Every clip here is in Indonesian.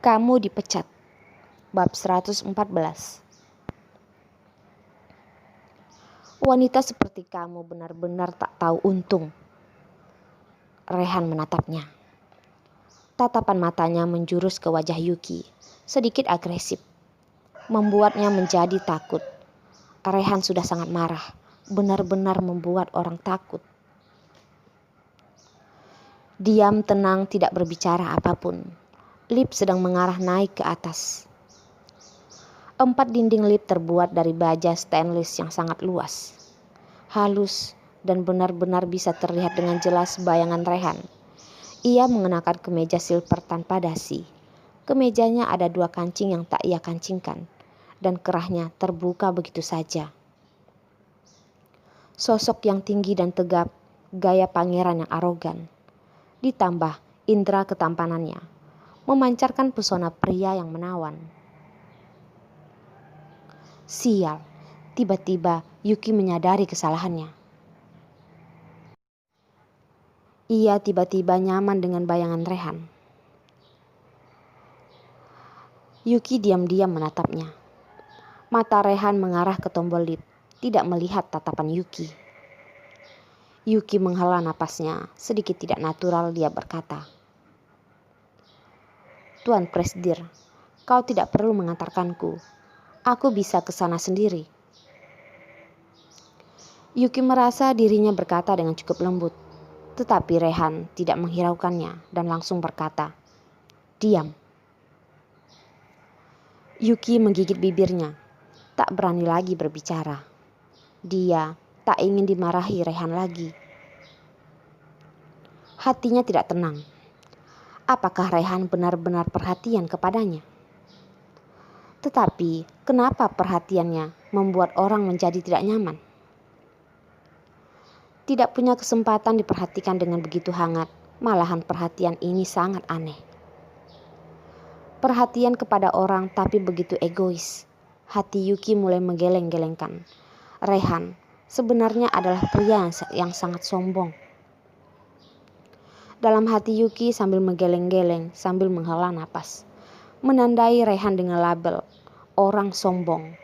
Kamu dipecat. Bab 114. Wanita seperti kamu benar-benar tak tahu untung. Rehan menatapnya. Tatapan matanya menjurus ke wajah Yuki, sedikit agresif, membuatnya menjadi takut. Rehan sudah sangat marah, benar-benar membuat orang takut. Diam tenang, tidak berbicara apapun. Lip sedang mengarah naik ke atas. 4 dinding lip terbuat dari baja stainless yang sangat luas, halus, dan benar-benar bisa terlihat dengan jelas bayangan Rehan. Ia mengenakan kemeja silver tanpa dasi. Kemejanya ada 2 kancing yang tak ia kancingkan, dan kerahnya terbuka begitu saja. Sosok yang tinggi dan tegap, gaya pangeran yang arogan, ditambah indera ketampanannya, memancarkan pesona pria yang menawan. Sial, tiba-tiba Yuki menyadari kesalahannya. Ia tiba-tiba nyaman dengan bayangan Rehan. Yuki diam-diam menatapnya. Mata Rehan mengarah ke tombol lip, tidak melihat tatapan Yuki. Yuki menghela napasnya, sedikit tidak natural dia berkata, "Tuan Presdir, kau tidak perlu mengantarkanku. Aku bisa ke sana sendiri." Yuki merasa dirinya berkata dengan cukup lembut, tetapi Rehan tidak menghiraukannya dan langsung berkata, "Diam." Yuki menggigit bibirnya, tak berani lagi berbicara. Dia tak ingin dimarahi Rehan lagi. Hatinya tidak tenang. Apakah Rehan benar-benar perhatian kepadanya? Tetapi kenapa perhatiannya membuat orang menjadi tidak nyaman? Tidak punya kesempatan diperhatikan dengan begitu hangat, malahan perhatian ini sangat aneh. Perhatian kepada orang tapi begitu egois. Hati Yuki mulai menggeleng-gelengkan. Rehan sebenarnya adalah pria yang sangat sombong. Dalam hati Yuki sambil menggeleng-geleng, sambil menghela napas, menandai Rehan dengan label orang sombong.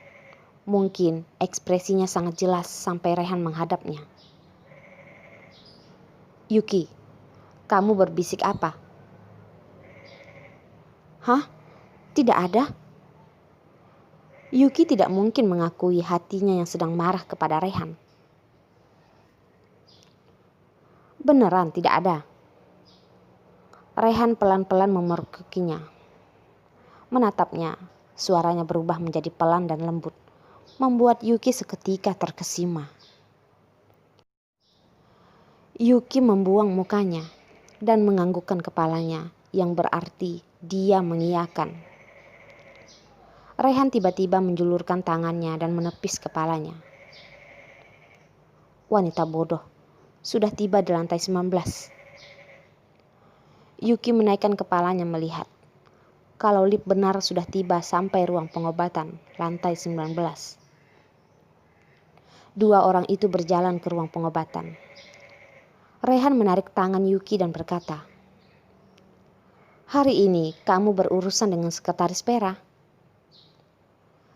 Mungkin ekspresinya sangat jelas sampai Rehan menghadapnya. "Yuki, kamu berbisik apa?" "Hah? Tidak ada." Yuki tidak mungkin mengakui hatinya yang sedang marah kepada Rehan. "Beneran tidak ada." Rehan pelan-pelan memergokinya. Menatapnya, suaranya berubah menjadi pelan dan lembut, membuat Yuki seketika terkesima. Yuki membuang mukanya dan menganggukkan kepalanya, yang berarti dia mengiyakan. Rehan tiba-tiba menjulurkan tangannya dan menepis kepalanya. Wanita bodoh, sudah tiba di lantai 19. Yuki menaikkan kepalanya melihat. Kalau Lip benar sudah tiba sampai ruang pengobatan, lantai 19. 2 orang itu berjalan ke ruang pengobatan. Rehan menarik tangan Yuki dan berkata, "Hari ini kamu berurusan dengan sekretaris Pera."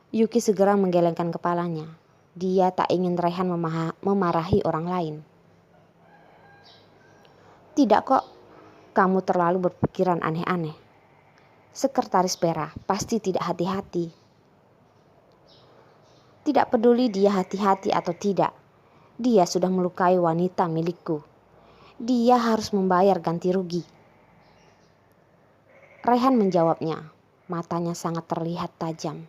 Yuki segera menggelengkan kepalanya. Dia tak ingin Rehan memarahi orang lain. "Tidak kok, kamu terlalu berpikiran aneh-aneh. Sekretaris Pera pasti tidak hati-hati." Tidak peduli dia hati-hati atau tidak, dia sudah melukai wanita milikku. Dia harus membayar ganti rugi. Rehan menjawabnya, matanya sangat terlihat tajam.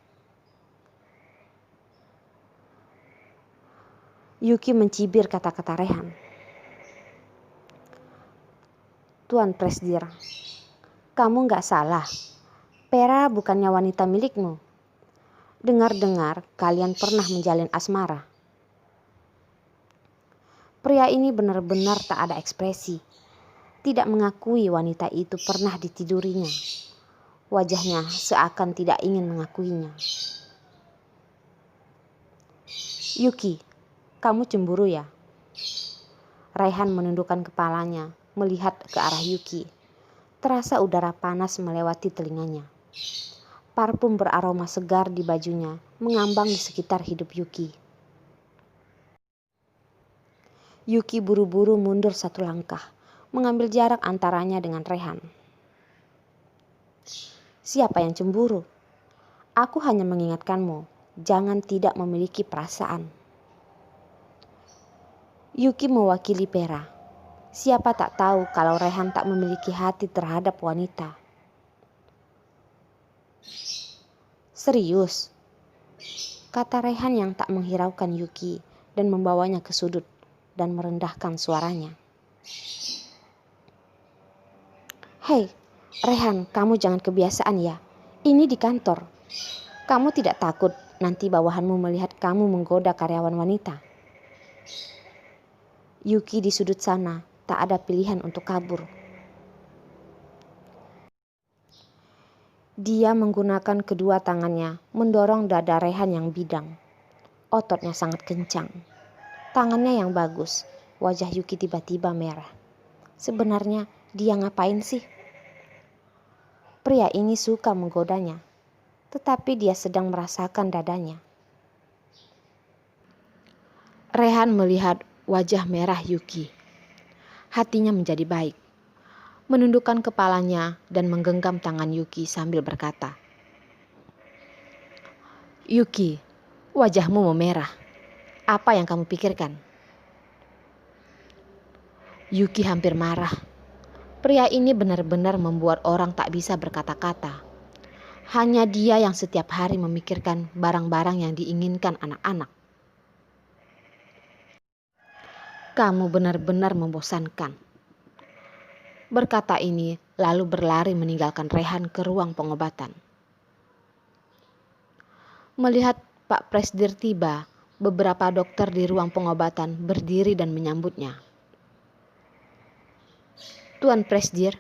Yuki mencibir kata-kata Rehan. "Tuan Presdir, kamu gak salah. Pera bukannya wanita milikmu. Dengar-dengar kalian pernah menjalin asmara." Pria ini benar-benar tak ada ekspresi. Tidak mengakui wanita itu pernah ditidurinya. Wajahnya seakan tidak ingin mengakuinya. "Yuki, kamu cemburu ya?" Rehan menundukkan kepalanya, melihat ke arah Yuki. Terasa udara panas melewati telinganya. Parfum beraroma segar di bajunya mengambang di sekitar hidup Yuki. Yuki buru-buru mundur satu langkah, mengambil jarak antaranya dengan Rehan. Siapa yang cemburu? Aku hanya mengingatkanmu, jangan tidak memiliki perasaan. Yuki mewakili Pera. Siapa tak tahu kalau Rehan tak memiliki hati terhadap wanita. Serius? Kata Rehan yang tak menghiraukan Yuki dan membawanya ke sudut dan merendahkan suaranya. Hei, Rehan, kamu jangan kebiasaan ya. Ini di kantor. Kamu tidak takut nanti bawahanmu melihat kamu menggoda karyawan wanita? Yuki di sudut sana tak ada pilihan untuk kabur. Dia menggunakan kedua tangannya mendorong dada Rehan yang bidang. Ototnya sangat kencang. Tangannya yang bagus. Wajah Yuki tiba-tiba merah. Sebenarnya dia ngapain sih? Pria ini suka menggodanya, tetapi dia sedang merasakan dadanya. Rehan melihat wajah merah Yuki. Hatinya menjadi baik. Menundukkan kepalanya dan menggenggam tangan Yuki sambil berkata, Yuki, wajahmu memerah. Apa yang kamu pikirkan? Yuki hampir marah. Pria ini benar-benar membuat orang tak bisa berkata-kata. Hanya dia yang setiap hari memikirkan barang-barang yang diinginkan anak-anak. Kamu benar-benar membosankan. Berkata ini, lalu berlari meninggalkan Rehan ke ruang pengobatan. Melihat Pak Presdir tiba, beberapa dokter di ruang pengobatan berdiri dan menyambutnya. Tuan Presdir.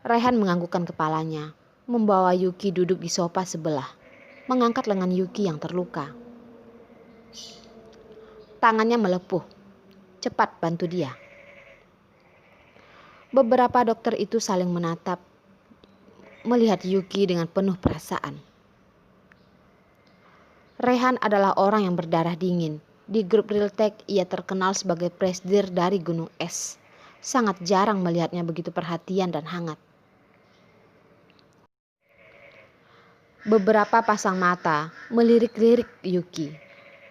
Rehan menganggukkan kepalanya, membawa Yuki duduk di sofa sebelah, mengangkat lengan Yuki yang terluka. Tangannya melepuh. Cepat bantu dia. Beberapa dokter itu saling menatap, melihat Yuki dengan penuh perasaan. Rehan adalah orang yang berdarah dingin. Di grup Realtek ia terkenal sebagai presdir dari Gunung Es. Sangat jarang melihatnya begitu perhatian dan hangat. Beberapa pasang mata melirik-lirik Yuki.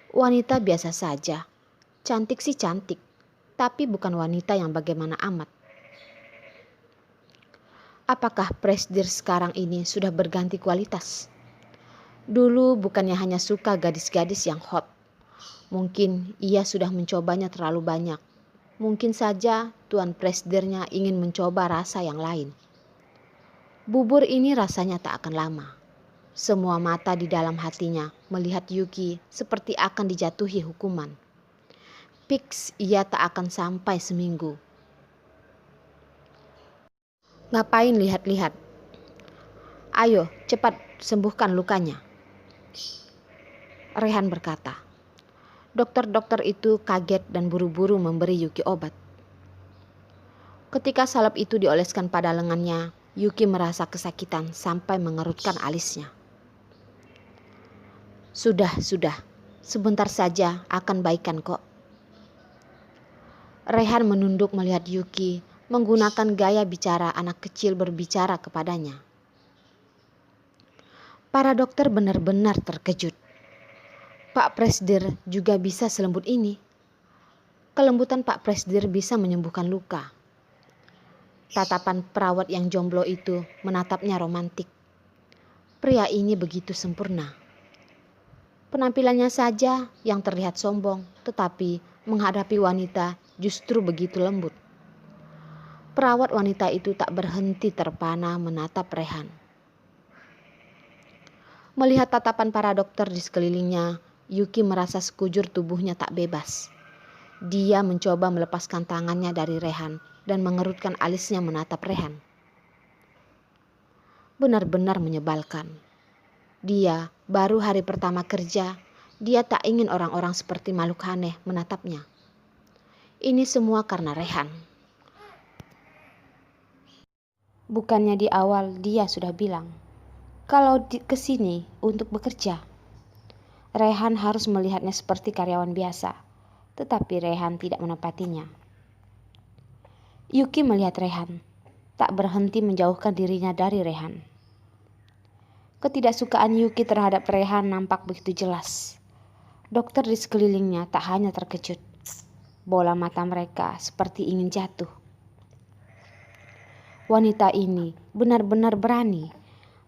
Wanita biasa saja. Cantik sih cantik, tapi bukan wanita yang bagaimana amat. Apakah presdir sekarang ini sudah berganti kualitas? Dulu bukannya hanya suka gadis-gadis yang hot. Mungkin ia sudah mencobanya terlalu banyak. Mungkin saja tuan presdirnya ingin mencoba rasa yang lain. Bubur ini rasanya tak akan lama. Semua mata di dalam hatinya melihat Yuki seperti akan dijatuhi hukuman. Fix ia tak akan sampai seminggu. Ngapain lihat-lihat? Ayo cepat sembuhkan lukanya. Rehan berkata. Dokter-dokter itu kaget dan buru-buru memberi Yuki obat. Ketika salep itu dioleskan pada lengannya, Yuki merasa kesakitan sampai mengerutkan alisnya. Sudah, sebentar saja akan baikan kok. Rehan menunduk melihat Yuki menggunakan gaya bicara anak kecil berbicara kepadanya. Para dokter benar-benar terkejut. Pak Presdir juga bisa selembut ini. Kelembutan Pak Presdir bisa menyembuhkan luka. Tatapan perawat yang jomblo itu menatapnya romantik. Pria ini begitu sempurna. Penampilannya saja yang terlihat sombong, tetapi menghadapi wanita justru begitu lembut. Perawat wanita itu tak berhenti terpana menatap Rehan. Melihat tatapan para dokter di sekelilingnya, Yuki merasa sekujur tubuhnya tak bebas. Dia mencoba melepaskan tangannya dari Rehan dan mengerutkan alisnya menatap Rehan. Benar-benar menyebalkan. Dia baru hari pertama kerja, dia tak ingin orang-orang seperti makhluk aneh menatapnya. Ini semua karena Rehan. Bukannya di awal dia sudah bilang, kalau ke sini untuk bekerja, Rehan harus melihatnya seperti karyawan biasa, tetapi Rehan tidak menepatinya. Yuki melihat Rehan, tak berhenti menjauhkan dirinya dari Rehan. Ketidaksukaan Yuki terhadap Rehan nampak begitu jelas. Dokter di sekelilingnya tak hanya terkejut, bola mata mereka seperti ingin jatuh. Wanita ini benar-benar berani,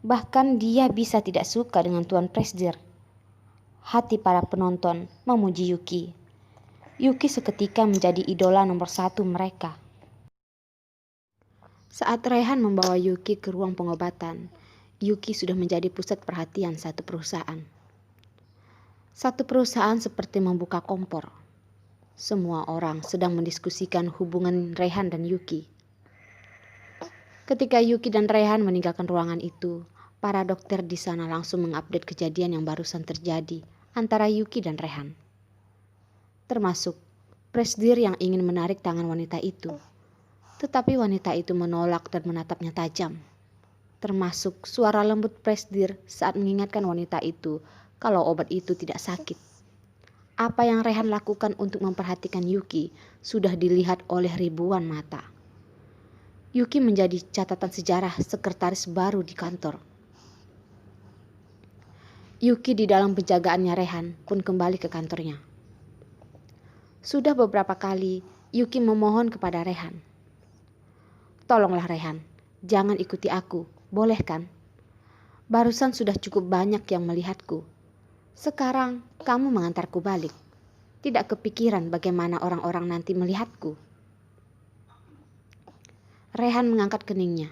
bahkan dia bisa tidak suka dengan Tuan Presdir. Hati para penonton memuji Yuki. Yuki seketika menjadi idola nomor 1 mereka. Saat Rehan membawa Yuki ke ruang pengobatan, Yuki sudah menjadi pusat perhatian satu perusahaan. Satu perusahaan seperti membuka kompor. Semua orang sedang mendiskusikan hubungan Rehan dan Yuki. Ketika Yuki dan Rehan meninggalkan ruangan itu, para dokter di sana langsung mengupdate kejadian yang barusan terjadi antara Yuki dan Rehan. Termasuk Presdir yang ingin menarik tangan wanita itu. Tetapi wanita itu menolak dan menatapnya tajam. Termasuk suara lembut Presdir saat mengingatkan wanita itu kalau obat itu tidak sakit. Apa yang Rehan lakukan untuk memperhatikan Yuki sudah dilihat oleh ribuan mata. Yuki menjadi catatan sejarah sekretaris baru di kantor. Yuki di dalam penjagaannya Rehan pun kembali ke kantornya. Sudah beberapa kali Yuki memohon kepada Rehan. Tolonglah Rehan, jangan ikuti aku, boleh kan? Barusan sudah cukup banyak yang melihatku. Sekarang kamu mengantarku balik. Tidak kepikiran bagaimana orang-orang nanti melihatku. Rehan mengangkat keningnya.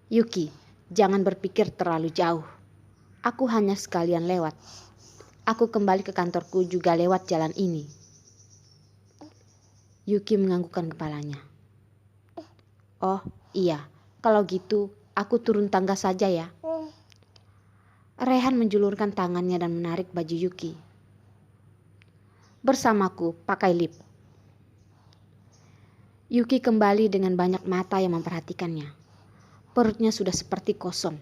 Yuki, jangan berpikir terlalu jauh. Aku hanya sekalian lewat. Aku kembali ke kantorku juga lewat jalan ini. Yuki menganggukkan kepalanya. Oh iya, kalau gitu aku turun tangga saja ya. Rehan menjulurkan tangannya dan menarik baju Yuki. Bersamaku, pakai lift. Yuki kembali dengan banyak mata yang memperhatikannya. Perutnya sudah seperti kosong.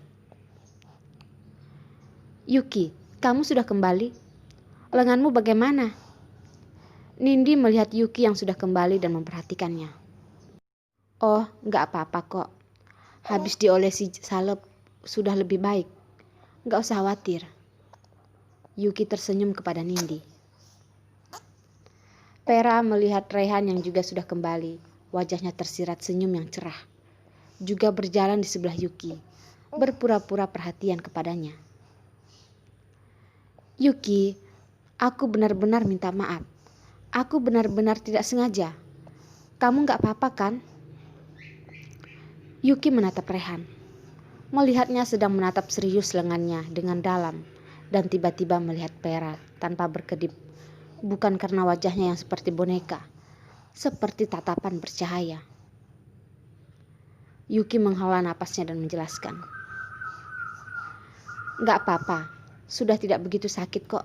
Yuki, kamu sudah kembali? Lenganmu bagaimana? Nindi melihat Yuki yang sudah kembali dan memperhatikannya. Oh, gak apa-apa kok. Habis diolesi salep, sudah lebih baik. Gak usah khawatir. Yuki tersenyum kepada Nindi. Pera melihat Rehan yang juga sudah kembali. Wajahnya tersirat senyum yang cerah. Juga berjalan di sebelah Yuki, berpura-pura perhatian kepadanya. Yuki, aku benar-benar minta maaf. Aku benar-benar tidak sengaja. Kamu gak apa-apa kan? Yuki menatap Rehan. Melihatnya sedang menatap serius lengannya dengan dalam. Dan tiba-tiba melihat Pera tanpa berkedip. Bukan karena wajahnya yang seperti boneka. Seperti tatapan bercahaya. Yuki menghela napasnya dan menjelaskan. Gak apa-apa, sudah tidak begitu sakit kok.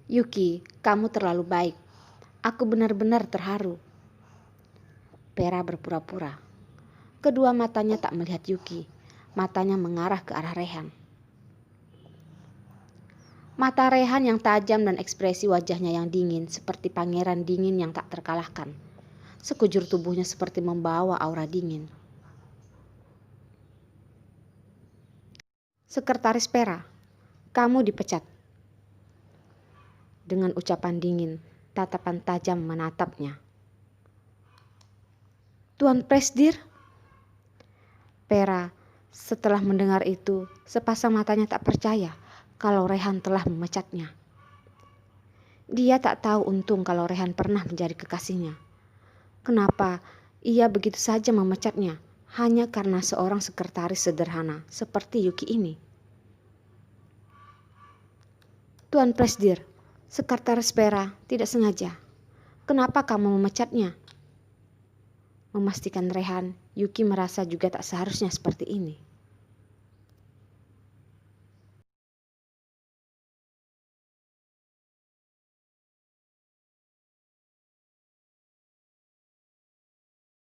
Yuki, kamu terlalu baik. Aku benar-benar terharu. Pera berpura-pura. Kedua matanya tak melihat Yuki. Matanya mengarah ke arah Rehan. Mata Rehan yang tajam dan ekspresi wajahnya yang dingin seperti pangeran dingin yang tak terkalahkan. Sekujur tubuhnya seperti membawa aura dingin. Sekretaris Pera, kamu dipecat. Dengan ucapan dingin, tatapan tajam menatapnya. Tuan Presdir? Pera, setelah mendengar itu, sepasang matanya tak percaya kalau Rehan telah memecatnya. Dia tak tahu untung kalau Rehan pernah menjadi kekasihnya. Kenapa ia begitu saja memecatnya hanya karena seorang sekretaris sederhana seperti Yuki ini? Tuan Presdir, sekretaris Pera tidak sengaja. Kenapa kamu memecatnya? Memastikan Rehan, Yuki merasa juga tak seharusnya seperti ini.